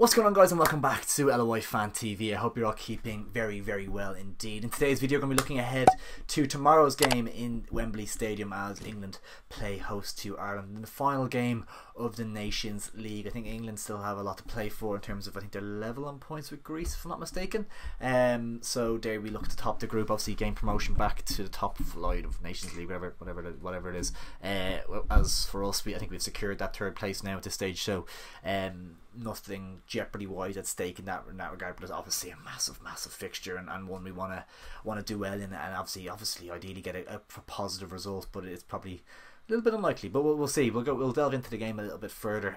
What's going on, guys, and welcome back to LOI Fan TV. I hope you're all keeping very, very well indeed. In today's video, we're going to be looking ahead to tomorrow's game in Wembley Stadium as England play host to Ireland in the final game of the Nations League. I think England still have a lot to play for in terms of, I think they're level on points with Greece, if I'm not mistaken. So there we look to top the group, obviously gain promotion back to the top flight of Nations League, whatever it is. As for us, I think we've secured that third place now at this stage. So nothing jeopardy wise at stake in that regard, but it's obviously a massive fixture and one we want to do well in, and obviously ideally get a positive result, but it's probably a little bit unlikely, but we'll see. We'll delve into the game a little bit further.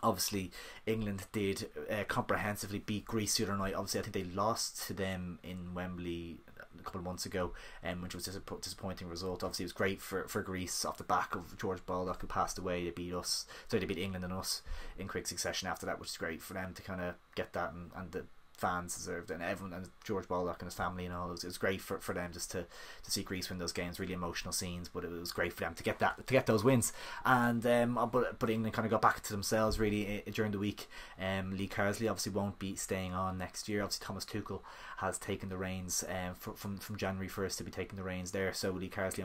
Obviously England did comprehensively beat Greece the other night. Obviously I think they lost to them in Wembley a couple of months ago, which was a disappointing result. Obviously it was great for Greece off the back of George Baldock, who passed away. They beat England and us in quick succession after that, which is great for them to kind of get that, and the fans deserved it, and everyone, and George Baldock and his family and all. It was great for them just to see Greece win those games. Really emotional scenes, but it was great for them to get those wins. And but England kind of got back to themselves really during the week. Lee Carsley obviously won't be staying on next year. Obviously Thomas Tuchel has taken the reins from January 1st to be taking the reins there. So Lee Carsley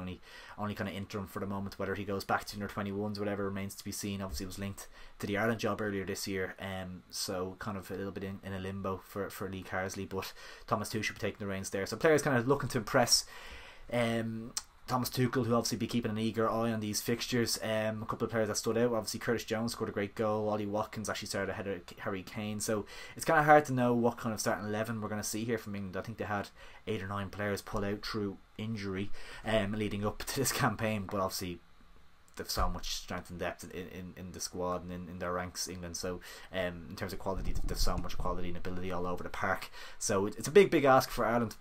only kind of interim for the moment. Whether he goes back to under 21s, whatever, remains to be seen. Obviously it was linked to the Ireland job earlier this year, so kind of a little bit in a limbo for Lee Carsley, but Thomas Tuchel should be taking the reins there. So players kind of looking to impress Thomas Tuchel, who obviously be keeping an eager eye on these fixtures. A couple of players that stood out, obviously Curtis Jones scored a great goal. Ollie Watkins actually started ahead of Harry Kane, so it's kind of hard to know what kind of starting 11 we're going to see here from England. I think they had 8 or 9 players pull out through injury leading up to this campaign, but obviously they've so much strength and depth in the squad and in their ranks, England. So in terms of quality, there's so much quality and ability all over the park. So it's a big ask for Ireland.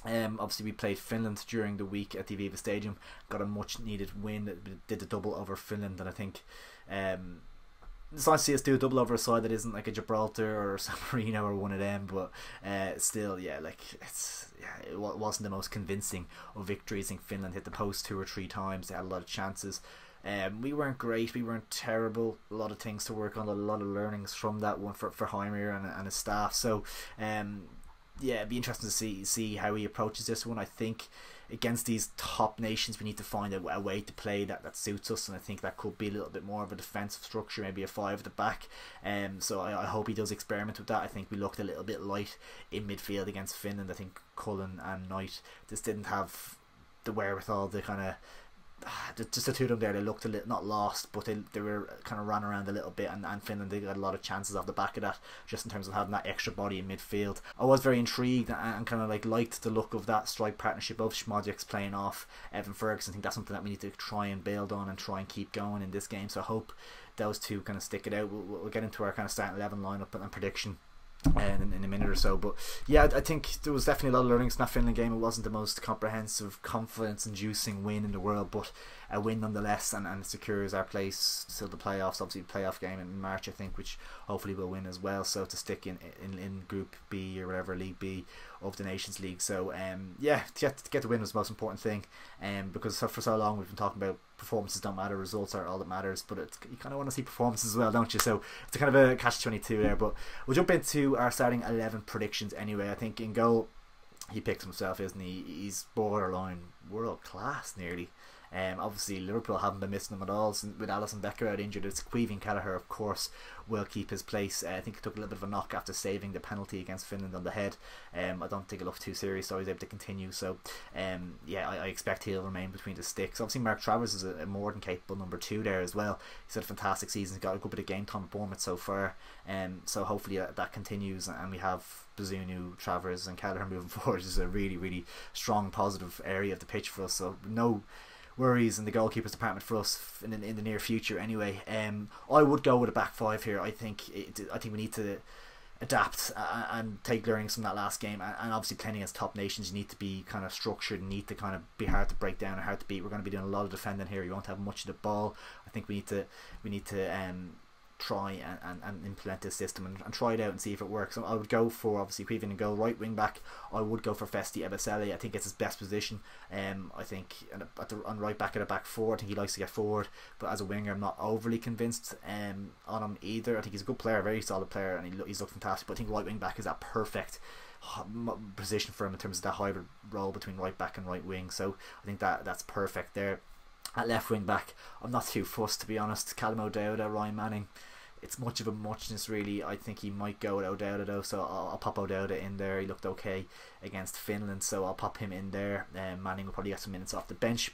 Obviously we played Finland during the week at the Aviva Stadium, got a much needed win, did the double over Finland, and I think it's nice to see us do a double over a side that isn't like a Gibraltar or San Marino or one of them, but still, yeah, like it wasn't the most convincing of victories. I think Finland hit the post 2 or 3 times. They had a lot of chances. We weren't great, we weren't terrible. A lot of things to work on, a lot of learnings from that one for Heimer and his staff. So yeah, it'd be interesting to see how he approaches this one. I think against these top nations we need to find a way to play that suits us, and I think that could be a little bit more of a defensive structure, maybe a 5 at the back. So I hope he does experiment with that. I think we looked a little bit light in midfield against Finland. I think Cullen and Knight just didn't have the wherewithal to kind of just the two of them there. They looked a little, not lost, but they were kind of ran around a little bit, and Finland, they got a lot of chances off the back of that, just in terms of having that extra body in midfield. I was very intrigued and kind of liked the look of that strike partnership of Schmodjiks playing off Evan Ferguson. I think that's something that we need to try and build on and try and keep going in this game, so I hope those two kind of stick it out. We'll get into our kind of starting 11 lineup and prediction in a minute or so, but yeah, I think there was definitely a lot of learnings in that Finland game. It wasn't the most comprehensive, confidence inducing win in the world, but a win nonetheless, and it secures our place till the playoffs. Obviously playoff game in March, I think, which hopefully we'll win as well, so to stick in Group B or whatever, League B of the Nations League. So yeah, to get the win was the most important thing, because for so long we've been talking about performances don't matter, results are all that matters, but you kind of want to see performances as well, don't you? So it's a kind of a catch-22 there, but we'll jump into our starting 11 predictions anyway. I think in goal, he picks himself, isn't he? He's borderline world class nearly. Obviously Liverpool haven't been missing him at all with Alisson Becker out injured. It's Caoimhín Kelleher, of course, will keep his place. I think he took a little bit of a knock after saving the penalty against Finland on the head. I don't think it looked too serious, so he's able to continue. So yeah, I expect he'll remain between the sticks. Obviously Mark Travers is a more than capable number 2 there as well. He's had a fantastic season. He's got a good bit of game time at Bournemouth so far, so hopefully that continues, and we have Bazunu, Travers and Kelleher moving forward. This is a really strong positive area of the pitch for us, so no worries in the goalkeepers department for us in the near future anyway. I would go with a back 5 here. I think we need to adapt and take learnings from that last game, and obviously playing against top nations, you need to be kind of structured and need to kind of be hard to break down and hard to beat. We're going to be doing a lot of defending here. You won't have much of the ball. I think we need to try and implement this system and try it out and see if it works. So I would go for, obviously, Creevin and goal. Right wing back, I would go for Festi Ebisele. I think it's his best position. I think on right back at a back four, I think he likes to get forward, but as a winger I'm not overly convinced on him either. I think he's a good player, very solid player, and he's looked fantastic, but I think right wing back is that perfect position for him in terms of that hybrid role between right back and right wing. So I think that's perfect there. At left wing back, I'm not too fussed, to be honest. Callum O'Dowda, Ryan Manning, it's much of a muchness really. I think he might go with O'Dowda though, so I'll pop O'Dowda in there. He looked okay against Finland, so I'll pop him in there. Manning will probably get some minutes off the bench.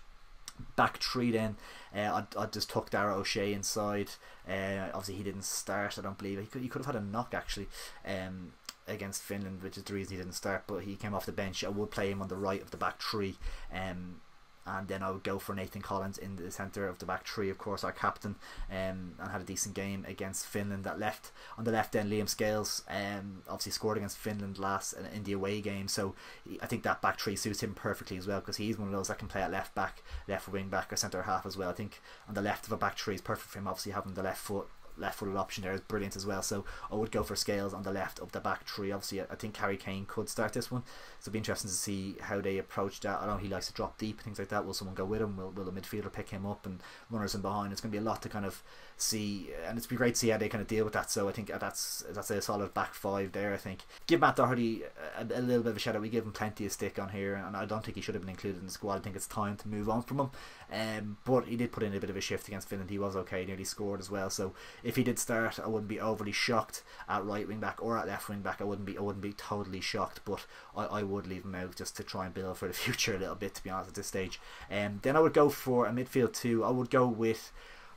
Back three then, I'd just tuck Dara O'Shea inside. Obviously he didn't start, I don't believe. He could have had a knock actually against Finland, which is the reason he didn't start, but he came off the bench. I would play him on the right of the back three, and then I would go for Nathan Collins in the centre of the back three, of course, our captain, and had a decent game against Finland. On the left end, Liam Scales obviously scored against Finland last in the away game, so I think that back three suits him perfectly as well, because he's one of those that can play at left back, left wing back, or centre half as well. I think on the left of a back three is perfect for him. Obviously having the left-footed option there is brilliant as well, so I would go for Scales on the left of the back three. Obviously I think Harry Kane could start this one, so it'll be interesting to see how they approach that. I know he likes to drop deep, things like that. Will someone go with him? Will the midfielder pick him up and runners in behind? It's going to be a lot to kind of see, and it's be great to see how they kind of deal with that. So I think that's a solid back five there. I think give Matt Doherty a little bit of a shout out. We give him plenty of stick on here, and I don't think he should have been included in the squad. I think it's time to move on from him, but he did put in a bit of a shift against Finland. He was okay, nearly scored as well, so if he did start, I wouldn't be overly shocked at right wing back or at left wing back. I wouldn't be totally shocked, but I would leave him out just to try and build for the future a little bit, to be honest, at this stage. Then I would go for a midfield two. I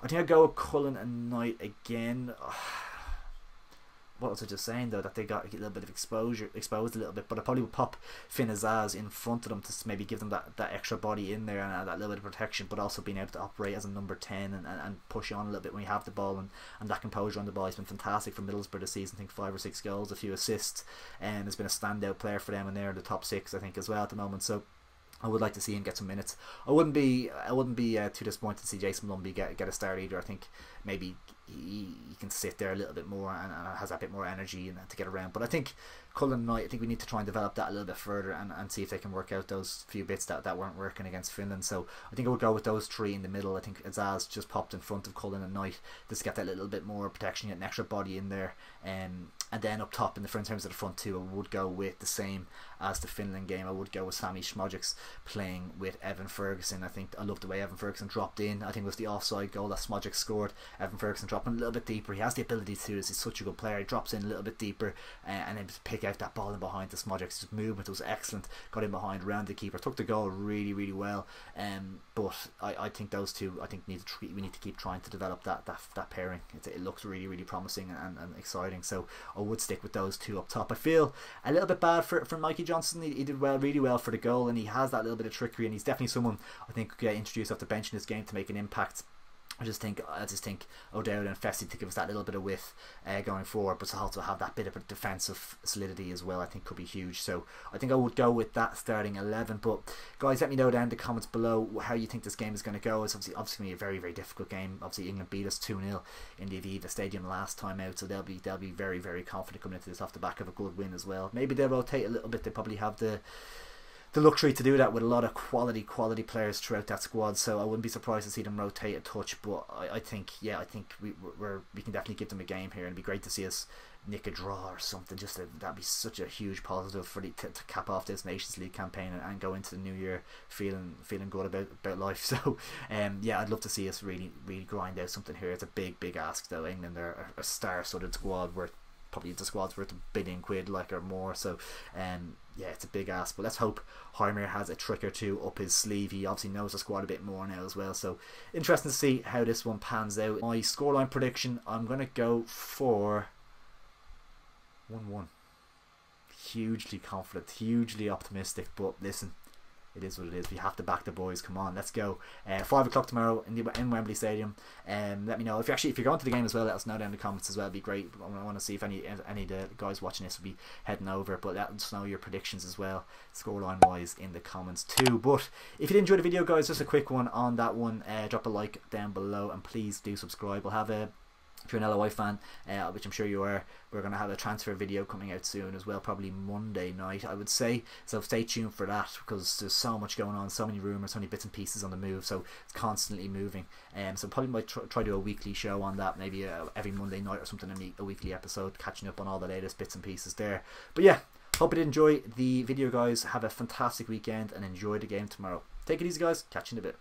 think I'd go with Cullen and Knight again. What was I just saying though? That they got a little bit of exposed a little bit, but I probably would pop Finn Azaz in front of them to maybe give them that extra body in there and that little bit of protection, but also being able to operate as a number 10 and push on a little bit when you have the ball, and that composure on the ball has been fantastic for Middlesbrough this season. I think 5 or 6 goals, a few assists, and has been a standout player for them, and they're in the top 6 I think as well at the moment. So I would like to see him get some minutes. I wouldn't be too disappointed to see Jason Lumby get a start either. I think maybe he can sit there a little bit more and has that bit more energy and to get around. But I think Cullen Knight, I think we need to try and develop that a little bit further and see if they can work out those few bits that weren't working against Finland. So I think I would go with those 3 in the middle. I think Azaz just popped in front of Cullen and Knight just to get that little bit more protection, get an extra body in there. And then up top in terms of the front two, I would go with the same as the Finland game. I would go with Sami Smojic playing with Evan Ferguson. I think I love the way Evan Ferguson dropped in. I think it was the offside goal that Smojic scored. Evan Ferguson dropping a little bit deeper. He has the ability to do this. He's such a good player. He drops in a little bit deeper and then just pick out that ball in behind to Smojic. His movement was excellent. Got in behind, round the keeper, took the goal really, really well. But I think those two, I think we need to keep trying to develop that pairing. It looks really, really promising and exciting. So I would stick with those two up top. I feel a little bit bad for Mikey Johnson. He did really well for the goal, and he has that little bit of trickery, and he's definitely someone I think could get introduced off the bench in this game to make an impact. I just think O'Dowd and Festi to give us that little bit of width going forward, but to also have that bit of a defensive solidity as well, I think could be huge. So I think I would go with that starting 11. But guys, let me know down in the comments below how you think this game is going to go. It's obviously going to be a very, very difficult game. Obviously England beat us 2-0 in the Aviva Stadium last time out, so they'll be very, very confident coming into this off the back of a good win as well. Maybe they'll rotate a little bit. They probably have the luxury to do that with a lot of quality players throughout that squad, so I wouldn't be surprised to see them rotate a touch. But I think we can definitely give them a game here, and it'd be great to see us nick a draw or something. That'd be such a huge positive for to cap off this Nations League campaign and go into the new year feeling good about life. So I'd love to see us really grind out something here. It's a big ask though. England are a star-studded squad worth probably the squad's worth £1 billion or more, so it's a big ask, but let's hope Heimer has a trick or two up his sleeve. He obviously knows the squad a bit more now as well, so interesting to see how this one pans out. My scoreline prediction, I'm going to go for 1-1. Hugely confident, hugely optimistic, but listen, it is what it is. We have to back the boys. Come on, let's go. 5 o'clock tomorrow in Wembley Stadium. Let me know if you're going to the game as well. Let us know down in the comments as well. It'd be great. I want to see if any of the guys watching this will be heading over. But let us know your predictions as well, scoreline wise, in the comments too. But if you did enjoy the video, guys, just a quick one on that one. Drop a like down below and please do subscribe. We'll have a if you're an LOI fan, which I'm sure you are, we're going to have a transfer video coming out soon as well, probably Monday night, I would say. So stay tuned for that, because there's so much going on, so many rumours, so many bits and pieces on the move, so it's constantly moving. So probably might try to do a weekly show on that, maybe every Monday night or something, a weekly episode, catching up on all the latest bits and pieces there. But yeah, hope you did enjoy the video, guys. Have a fantastic weekend and enjoy the game tomorrow. Take it easy, guys. Catch you in a bit.